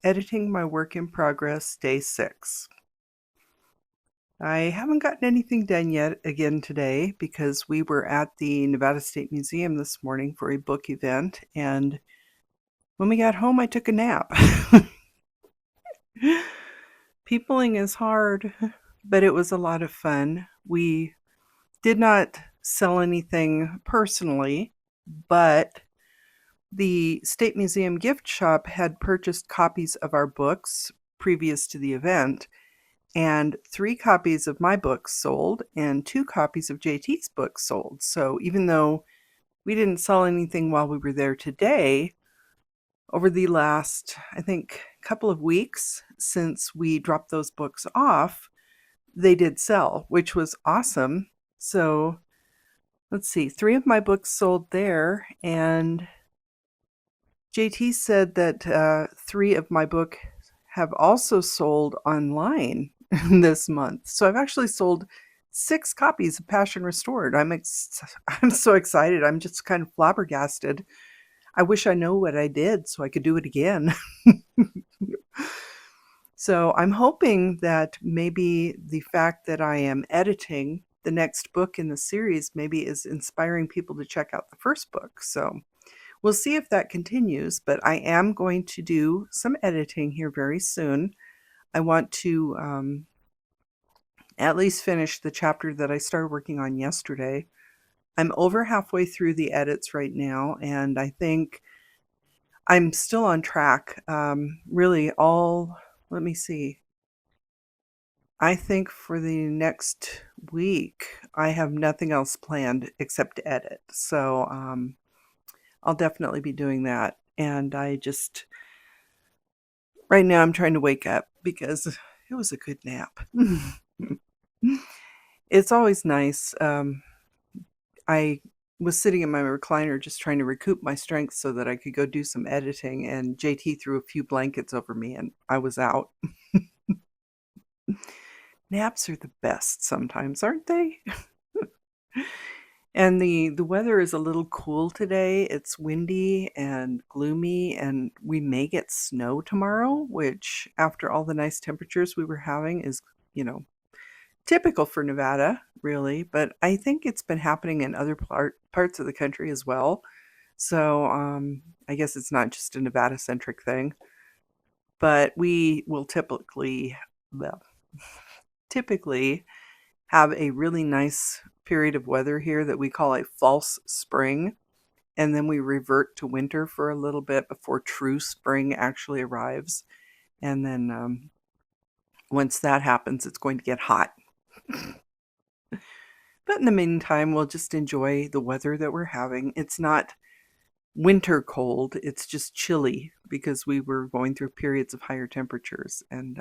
Editing my work in progress, day 6. I haven't gotten anything done yet again today because we were at the Nevada State Museum this morning for a book event, and when we got home, I took a nap. Peopling is hard, but it was a lot of fun. We did not sell anything personally, but the State Museum gift shop had purchased copies of our books previous to the event, and 3 copies of my books sold and 2 copies of JT's books sold. So even though we didn't sell anything while we were there today, over the last, I think, couple of weeks since we dropped those books off, they did sell, which was awesome. So let's see, 3 of my books sold there, and JT said that 3 of my books have also sold online this month. So I've actually sold 6 copies of Passion Restored. I'm so excited. I'm just kind of flabbergasted. I wish I know what I did so I could do it again. So I'm hoping that maybe the fact that I am editing the next book in the series maybe is inspiring people to check out the first book. So we'll see if that continues, but I am going to do some editing here very soon. I want to at least finish the chapter that I started working on yesterday. I'm over halfway through the edits right now, and I think I'm still on track. Let me see. I think for the next week, I have nothing else planned except to edit. So I'll definitely be doing that. And right now I'm trying to wake up because it was a good nap. It's always nice. I was sitting in my recliner just trying to recoup my strength so that I could go do some editing, and JT threw a few blankets over me and I was out. Naps are the best sometimes, aren't they? And the weather is a little cool today. It's windy and gloomy, and we may get snow tomorrow, which after all the nice temperatures we were having is, typical for Nevada, really. But I think it's been happening in other parts of the country as well. So I guess it's not just a Nevada-centric thing. But we will typically have a really nice period of weather here that we call a false spring, and then we revert to winter for a little bit before true spring actually arrives. And then once that happens, it's going to get hot. But in the meantime, we'll just enjoy the weather that we're having. It's not winter cold, it's just chilly because we were going through periods of higher temperatures, and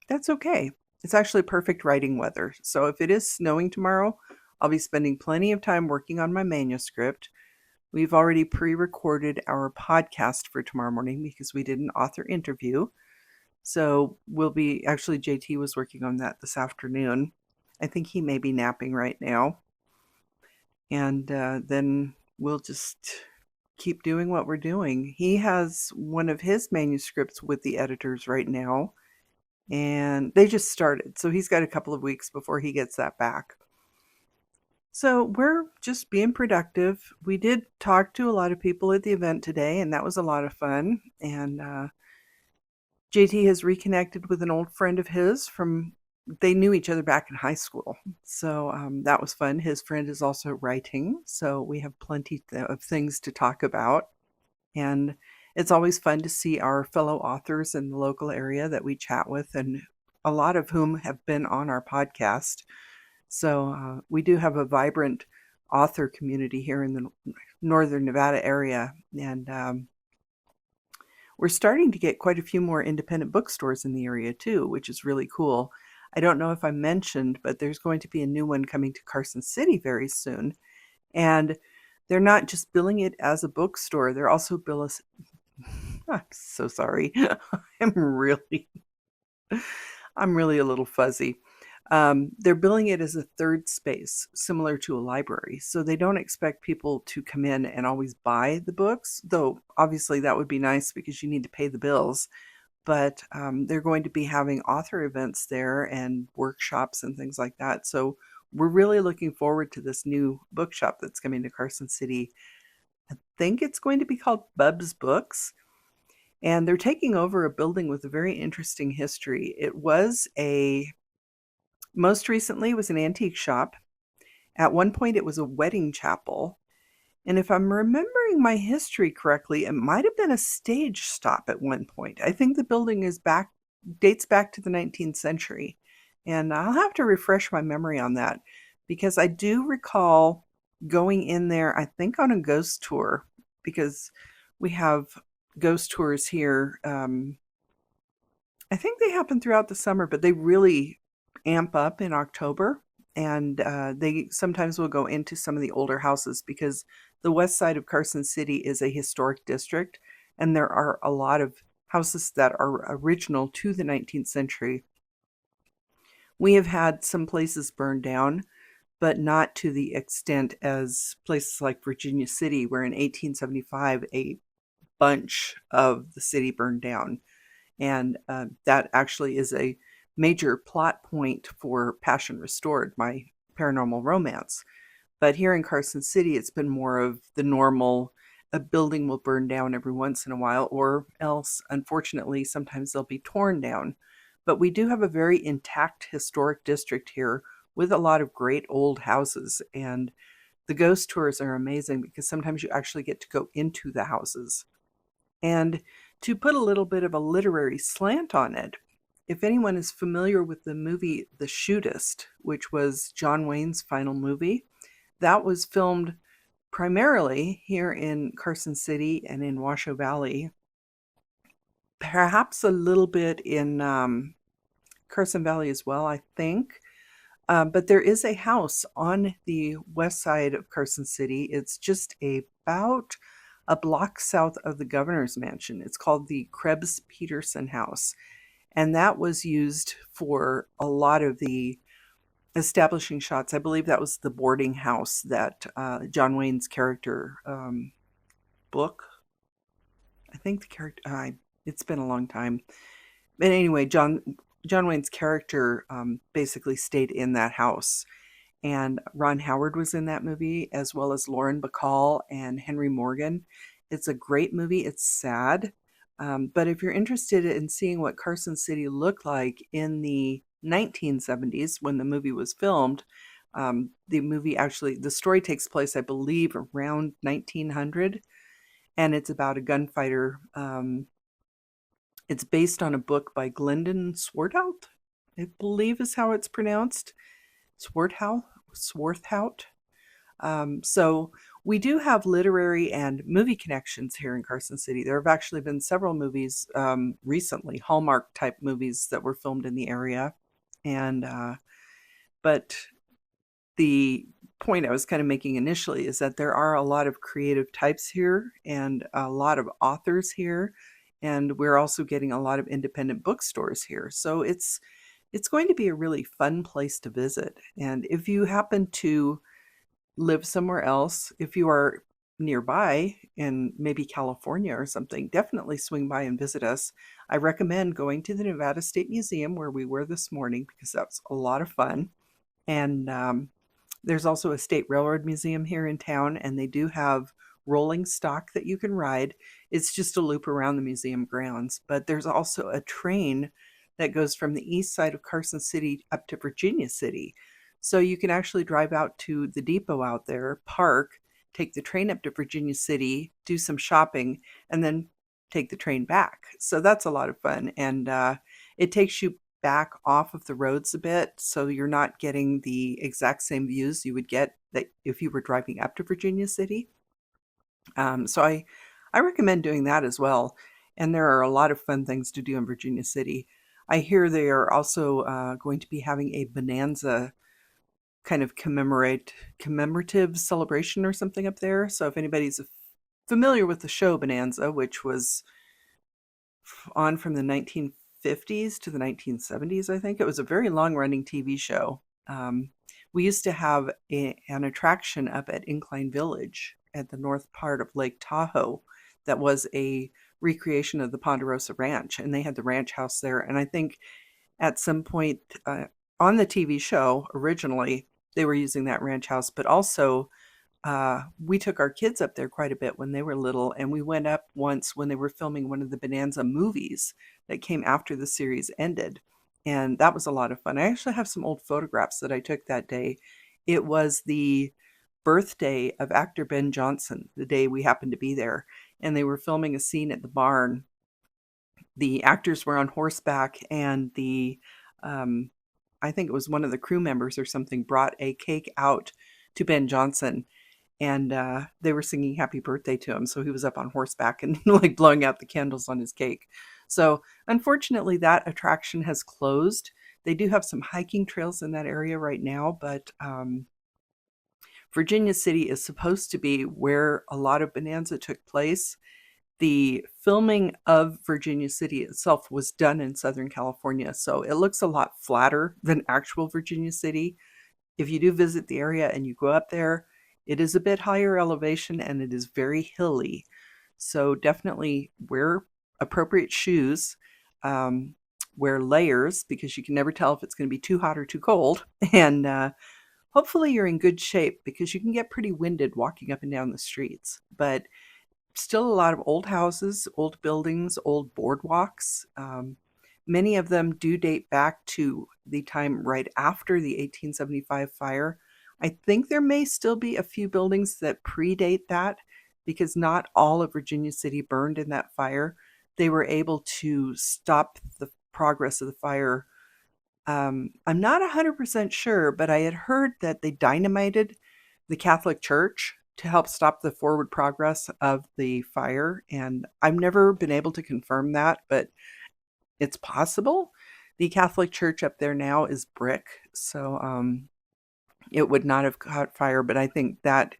that's okay. It's actually perfect writing weather. So if it is snowing tomorrow, I'll be spending plenty of time working on my manuscript. We've already pre-recorded our podcast for tomorrow morning because we did an author interview. So actually JT was working on that this afternoon. I think he may be napping right now. And then we'll just keep doing what we're doing. He has one of his manuscripts with the editors right now, and they just started. So he's got a couple of weeks before he gets that back. So we're just being productive. We did talk to a lot of people at the event today, and that was a lot of fun. And JT has reconnected with an old friend of his they knew each other back in high school. So that was fun. His friend is also writing, so we have plenty of things to talk about. And it's always fun to see our fellow authors in the local area that we chat with, and a lot of whom have been on our podcast. So we do have a vibrant author community here in the northern Nevada area, and we're starting to get quite a few more independent bookstores in the area too, which is really cool. I don't know if I mentioned, but there's going to be a new one coming to Carson City very soon. And they're not just billing it as a bookstore, they're also I'm so sorry. I'm really a little fuzzy. They're billing it as a third space, similar to a library. So they don't expect people to come in and always buy the books, though obviously that would be nice because you need to pay the bills. But they're going to be having author events there and workshops and things like that. So we're really looking forward to this new bookshop that's coming to Carson City. I think it's going to be called Bub's Books. And they're taking over a building with a very interesting history. Most recently, it was an antique shop. At one point, it was a wedding chapel. And if I'm remembering my history correctly, it might have been a stage stop at one point. I think the building dates back to the 19th century. And I'll have to refresh my memory on that because I do recall going in there, I think on a ghost tour, because we have ghost tours here. I think they happen throughout the summer, but they really amp up in October. And they sometimes will go into some of the older houses because the west side of Carson City is a historic district, and there are a lot of houses that are original to the 19th century. We have had some places burned down, but not to the extent as places like Virginia City, where in 1875 a bunch of the city burned down. And that actually is a major plot point for Passion Restored, my paranormal romance. But here in Carson City, it's been more of the normal, a building will burn down every once in a while, or else, unfortunately, sometimes they'll be torn down. But we do have a very intact historic district here with a lot of great old houses. And the ghost tours are amazing because sometimes you actually get to go into the houses. And to put a little bit of a literary slant on it, if anyone is familiar with the movie The Shootist, which was John Wayne's final movie, that was filmed primarily here in Carson City and in Washoe Valley, perhaps a little bit in Carson Valley as well, I think. But there is a house on the west side of Carson City. It's just about a block south of the governor's mansion. It's called the Krebs Peterson House. And that was used for a lot of the establishing shots. I believe that was the boarding house that John Wayne's character book. I think the character, it's been a long time. But anyway, John Wayne's character basically stayed in that house. And Ron Howard was in that movie, as well as Lauren Bacall and Henry Morgan. It's a great movie. It's sad. But if you're interested in seeing what Carson City looked like in the 1970s when the movie was filmed, the story takes place, I believe, around 1900, and it's about a gunfighter. It's based on a book by Glendon Swarthout, I believe is how it's pronounced. Swarthout. So we do have literary and movie connections here in Carson City. There have actually been several movies recently, Hallmark type movies that were filmed in the area. And but the point I was kind of making initially is that there are a lot of creative types here and a lot of authors here. And we're also getting a lot of independent bookstores here. So it's going to be a really fun place to visit. And if you happen to live somewhere else, if you are nearby in maybe California or something, definitely swing by and visit us. I recommend going to the Nevada State Museum where we were this morning because that's a lot of fun. And there's also a state railroad museum here in town, and they do have rolling stock that you can ride. It's just a loop around the museum grounds, but there's also a train that goes from the east side of Carson City up to Virginia City. So you can actually drive out to the depot out there, park, take the train up to Virginia City, do some shopping, and then take the train back. So that's a lot of fun. And it takes you back off of the roads a bit, so you're not getting the exact same views you would get that if you were driving up to Virginia City. So I recommend doing that as well. And there are a lot of fun things to do in Virginia City. I hear they are also going to be having a bonanza kind of commemorative celebration or something up there. So if anybody's familiar with the show Bonanza, which was on from the 50s to the 1970s, I think. It was a very long-running TV show. We used to have an attraction up at Incline Village at the north part of Lake Tahoe that was a recreation of the Ponderosa Ranch, and they had the ranch house there. And I think at some point on the TV show, originally, they were using that ranch house, but also we took our kids up there quite a bit when they were little, and we went up once when they were filming one of the Bonanza movies that came after the series ended. And that was a lot of fun. I actually have some old photographs that I took that day. It was the birthday of actor Ben Johnson, the day we happened to be there. And they were filming a scene at the barn. The actors were on horseback, and I think it was one of the crew members or something, brought a cake out to Ben Johnson, and they were singing happy birthday to him. So he was up on horseback and like blowing out the candles on his cake. So unfortunately, that attraction has closed. They do have some hiking trails in that area right now, but Virginia City is supposed to be where a lot of Bonanza took place. The filming of Virginia City itself was done in Southern California, so it looks a lot flatter than actual Virginia City. If you do visit the area and you go up there, it is a bit higher elevation and it is very hilly. So definitely wear appropriate shoes, wear layers, because you can never tell if it's going to be too hot or too cold. And hopefully you're in good shape, because you can get pretty winded walking up and down the streets. But still a lot of old houses, old buildings, old boardwalks. Many of them do date back to the time right after the 1875 fire. I think there may still be a few buildings that predate that, because not all of Virginia City burned in that fire. They were able to stop the progress of the fire. I'm not 100% sure, but I had heard that they dynamited the Catholic Church to help stop the forward progress of the fire. And I've never been able to confirm that, but it's possible. The Catholic Church up there now is brick, so it would not have caught fire, but I think that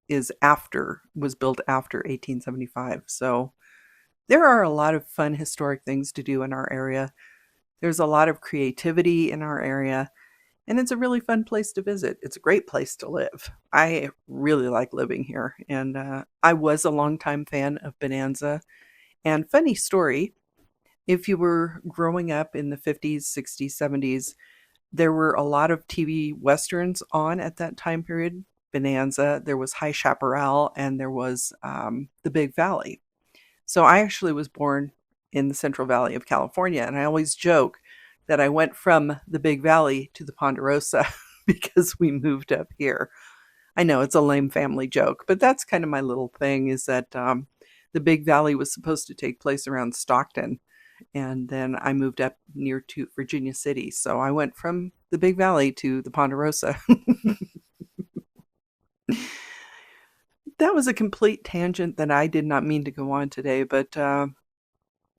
was built after 1875. So there are a lot of fun historic things to do in our area. There's a lot of creativity in our area, and it's a really fun place to visit. It's a great place to live. I really like living here, and I was a longtime fan of Bonanza. And funny story, if you were growing up in the 50s, 60s, 70s, there were a lot of TV westerns on at that time period. Bonanza, there was High Chaparral, and there was the Big Valley. So I actually was born in the Central Valley of California, and I always joke that I went from the Big Valley to the Ponderosa because we moved up here. I know it's a lame family joke, but that's kind of my little thing, is that the Big Valley was supposed to take place around Stockton, and then I moved up near to Virginia City. So I went from the Big Valley to the Ponderosa. That was a complete tangent that I did not mean to go on today, but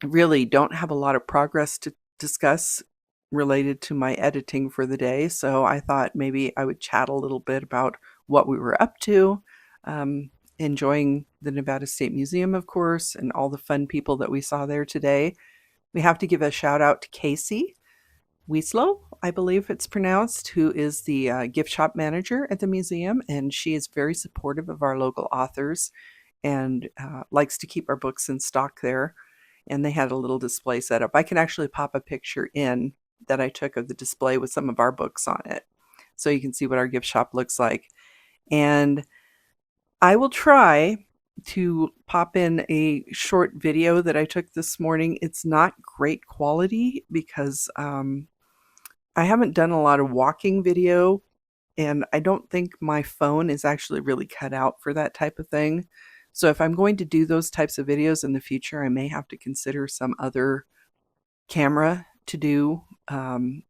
really don't have a lot of progress to discuss related to my editing for the day. So I thought maybe I would chat a little bit about what we were up to, enjoying the Nevada State Museum, of course, and all the fun people that we saw there today. We have to give a shout out to Casey Wieslow, I believe it's pronounced, who is the gift shop manager at the museum, and she is very supportive of our local authors and likes to keep our books in stock there. And they had a little display set up. I can actually pop a picture in that I took of the display with some of our books on it, so you can see what our gift shop looks like. And I will try to pop in a short video that I took this morning. It's not great quality because I haven't done a lot of walking video, and I don't think my phone is actually really cut out for that type of thing. So if I'm going to do those types of videos in the future, I may have to consider some other camera to do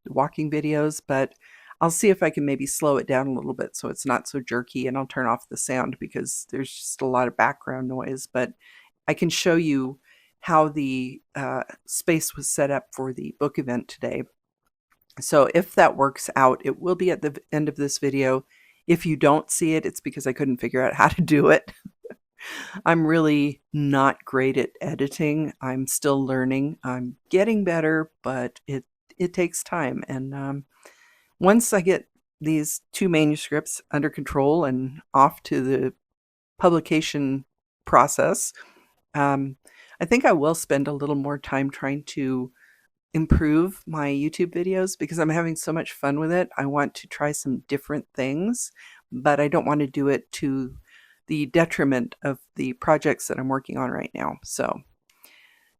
walking videos, but I'll see if I can maybe slow it down a little bit so it's not so jerky, and I'll turn off the sound because there's just a lot of background noise. But I can show you how the space was set up for the book event today. So if that works out, it will be at the end of this video. If you don't see it, it's because I couldn't figure out how to do it. I'm really not great at editing. I'm still learning. I'm getting better, but it takes time. And once I get these two manuscripts under control and off to the publication process, um, I think I will spend a little more time trying to improve my YouTube videos because I'm having so much fun with it. I want to try some different things, but I don't want to do it to the detriment of the projects that I'm working on right now. So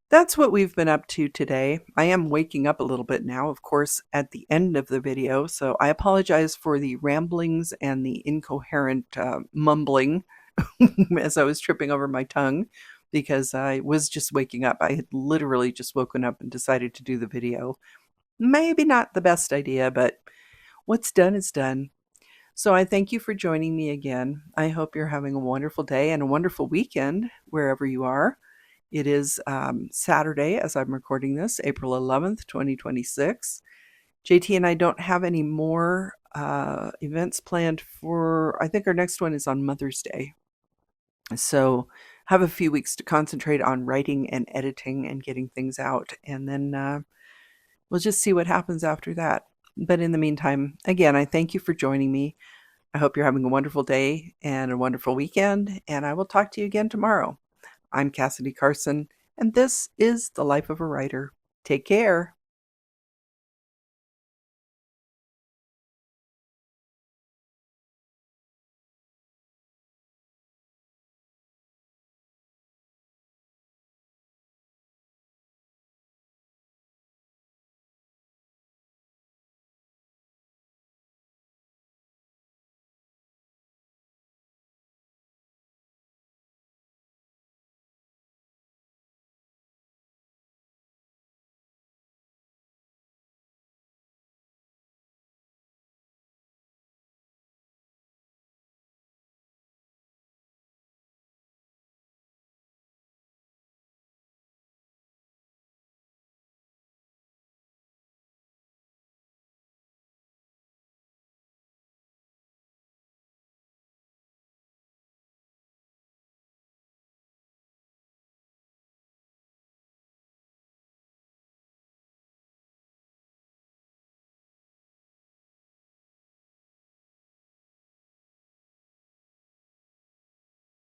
that's what we've been up to today. I am waking up a little bit now, of course, at the end of the video. So I apologize for the ramblings and the incoherent mumbling as I was tripping over my tongue because I was just waking up. I had literally just woken up and decided to do the video. Maybe not the best idea, but what's done is done. So I thank you for joining me again. I hope you're having a wonderful day and a wonderful weekend wherever you are. It is Saturday as I'm recording this, April 11th, 2026. JT and I don't have any more events planned for, I think our next one is on Mother's Day. So have a few weeks to concentrate on writing and editing and getting things out. And then we'll just see what happens after that. But in the meantime, again, I thank you for joining me. I hope you're having a wonderful day and a wonderful weekend. And I will talk to you again tomorrow. I'm Cassidy Carson, and this is The Life of a Writer. Take care.